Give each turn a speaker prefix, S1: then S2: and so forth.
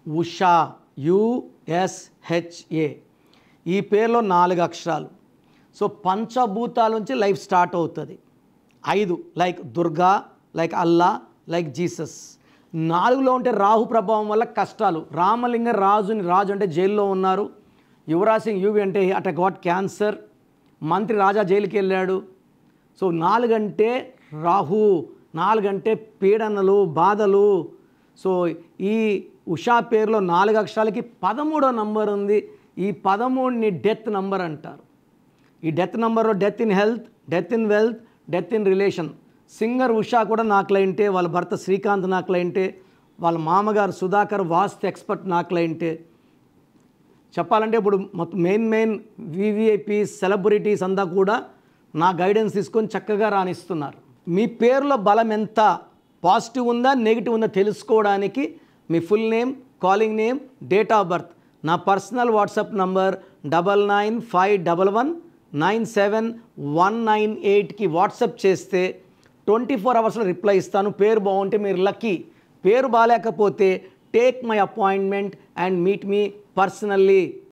S1: Usha, USHA. ఈ పేరులో 4 అక్షరాలు. సో పంచభూతాల నుంచి లైఫ్ స్టార్ట్ అవుతుంది. 5 లైక్ దుర్గా, లైక్ అల్లా, లైక్ జీసస్. 4లో ఉంటే రాహు ప్రభావం వల్ల కష్టాలు. రామలింగ రాజు అంటే జైల్లో ఉన్నారు. యువరాజ్ సింగ్ యువి అంటే అట గాట్ క్యాన్సర్. మంత్రి రాజా జైలుకి వెళ్ళాడు. సో 4 అంటే రాహు, 4 అంటే పీడనలు, బాధలు. సో ఈ ఉషా పేరులో 4 అక్షరాలకి 13వ నంబర్ ఉంది. ఈ 13ని డెత్ నంబర్ అంటారు. ఈ డెత్ నంబర్లో death in health, death in wealth, death in relation. Singer Usha కూడా నా క్లయింటే, వాళ్ళ భర్త శ్రీకాంత్ నా క్లయింటే, వాళ్ళ మామగారు సుధాకర్ వాస్తు ఎక్స్పర్ట్ నా క్లయింటే. చెప్పాలంటే ఇప్పుడు మొత్తం మెయిన్ వివిఐపీ సెలబ్రిటీస్ అంతా కూడా నా గైడెన్స్ తీసుకొని చక్కగా రాణిస్తున్నారు. మీ పేరులో బలం ఎంత పాజిటివ్ ఉందా నెగిటివ్ ఉందా తెలుసుకోవడానికి మీ full name, calling name, date of birth, నా పర్సనల్ వాట్సాప్ నంబర్ 9951971998కి వాట్సాప్ చేస్తే 24 అవర్స్లో రిప్లై ఇస్తాను. పేరు బాగుంటే మీరు లక్కీ. పేరు బాగాలేకపోతే take my appointment and meet me personally.